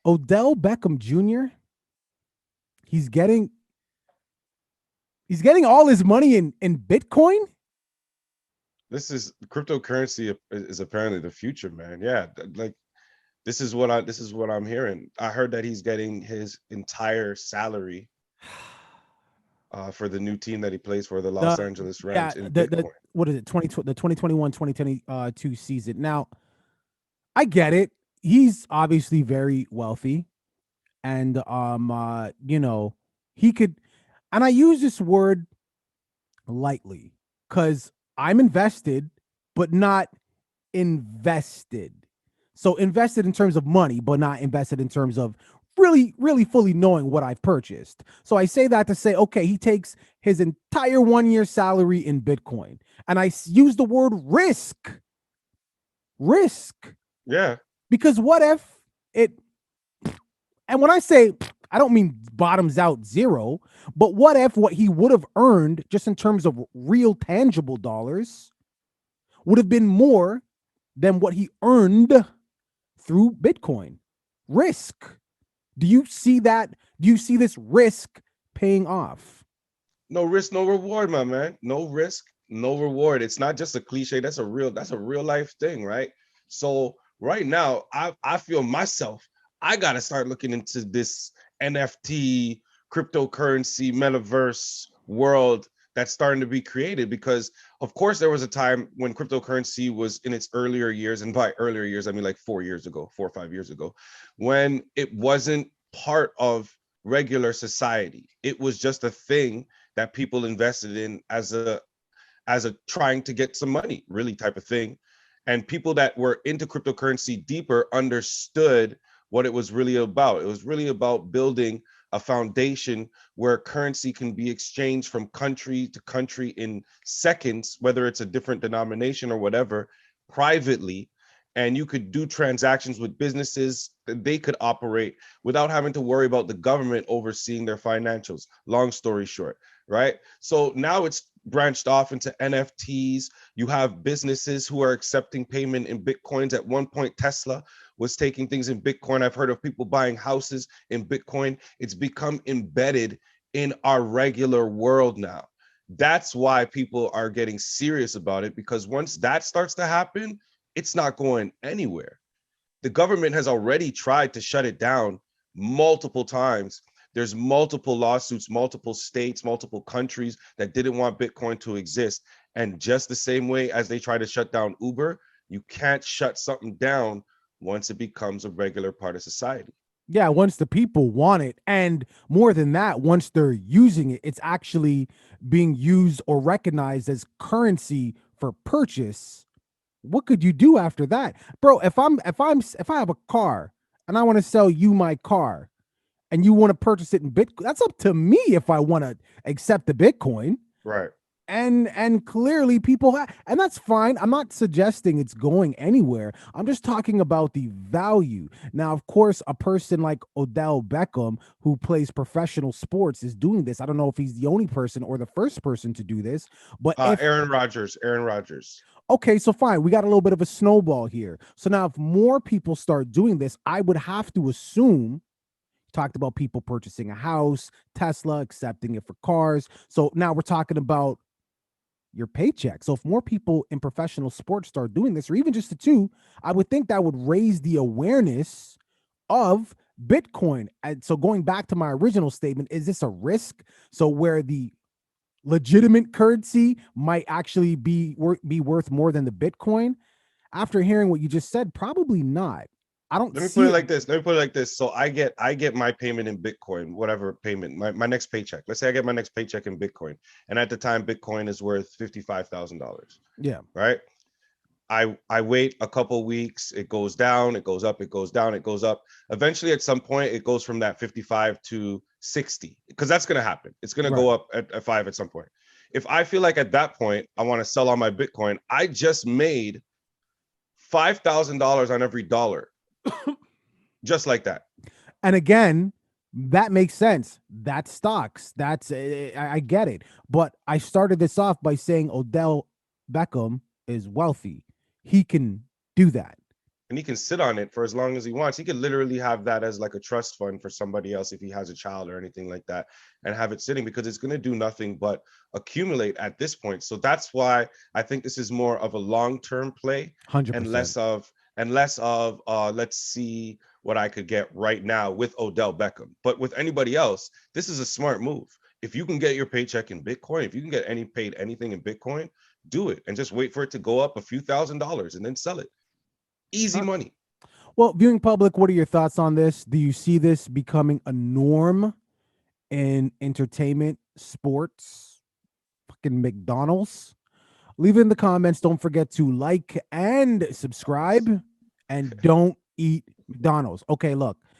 Odell Beckham Jr. He's getting he's getting all his money in Bitcoin. This is cryptocurrency is apparently the future, man. Yeah, like this is what I'm hearing. I heard that he's getting his entire salary for the new team that he plays for, the Los The Angeles yeah, Rams, in the Bitcoin. what is it? 2022 season. Now, I get it. He's obviously very wealthy and he could, and I use this word lightly cuz I'm invested but not invested. So invested in terms of money, but not invested in terms of really fully knowing what I've purchased. So I say that to say, okay, he takes his entire 1 year salary in Bitcoin. And use the word risk, Yeah, because what if it, and when I say, I don't mean bottoms out zero, but what if what he would have earned just in terms of real tangible dollars would have been more than what he earned through Bitcoin? Risk. Do you see that? Do you see this risk paying off? no risk, no reward, my man. No risk, no reward. It's not just a cliche. That's a real life thing, right? So right now, I feel myself. I gotta start looking into this NFT, cryptocurrency, metaverse world that's starting to be created, because of course there was a time when cryptocurrency was in its earlier years, and by earlier years I mean like 4 years ago, 4 or 5 years ago, when it wasn't part of regular society. It was just a thing that people invested in as a trying to get some money, really, type of thing. And people that were into cryptocurrency deeper understood what it was really about. It was really about building a foundation where currency can be exchanged from country to country in seconds, whether it's a different denomination or whatever, privately. And you could do transactions with businesses that they could operate without having to worry about the government overseeing their financials. Long story short, right? So now it's branched off into NFTs. You have businesses who are accepting payment in Bitcoins. At one point, Tesla was taking things in Bitcoin. I've heard of people buying houses in Bitcoin. It's become embedded in our regular world now. That's why people are getting serious about it, because once that starts to happen, it's not going anywhere. The government has already tried to shut it down multiple times. There's multiple lawsuits, multiple states, multiple countries that didn't want Bitcoin to exist. And just the same way as they try to shut down Uber, you can't shut something down once it becomes a regular part of society. Yeah, once the people want it. And more than that, once they're using it, it's actually being used or recognized as currency for purchase. What could you do after that? Bro, if I have a car and I want to sell you my car and you want to purchase it in Bitcoin, that's up to me if I want to accept the Bitcoin. Right. And clearly people and that's fine. I'm not suggesting it's going anywhere. I'm just talking about the value. Now, of course, a person like Odell Beckham, who plays professional sports, is doing this. I don't know if he's the only person or the first person to do this, but if Aaron Rodgers. Aaron Rodgers. okay, so fine, we got a little bit of a snowball here. So now if more people start doing this, I would have to assume, talked about people purchasing a house, Tesla accepting it for cars. So now we're talking about your paycheck. So if more people in professional sports start doing this, or even just the two, I would think that would raise the awareness of Bitcoin. And so going back to my original statement, is this a risk? So where the legitimate currency might actually be worth more than the Bitcoin? After hearing what you just said, probably not. I don't Let me put see it it. like this. Let me put it like this. So I get my payment in Bitcoin, whatever payment, my next paycheck. Let's say I get my next paycheck in Bitcoin. And at the time, Bitcoin is worth $55,000. Yeah, Right. I wait a couple weeks, it goes down, it goes up, it goes down, it goes up. Eventually, at some point, it goes from that 55 to 60, because that's gonna happen. It's gonna right. go up at five at some point. If I feel like at that point I want to sell all my Bitcoin, I just made $5,000 on every dollar, just like that. And again, that makes sense. That's stocks. That's I get it. But I started this off by saying Odell Beckham is wealthy. He can do that. and he can sit on it for as long as he wants. He could literally have that as like a trust fund for somebody else if he has a child or anything like that, and have it sitting, because it's going to do nothing but accumulate at this point. So that's why I think this is more of a long-term play, and 100%. less of let's see what I could get right now with Odell Beckham. But with anybody else, this is a smart move. If you can get your paycheck in Bitcoin, if you can get paid anything in Bitcoin, do it and just wait for it to go up a few $1,000s and then sell it. Easy money. Well, viewing public, what are your thoughts on this? Do you see this becoming a norm in entertainment, sports, fucking McDonald's? Leave it in the comments. Don't forget to like and subscribe, and don't eat McDonald's. Okay, look,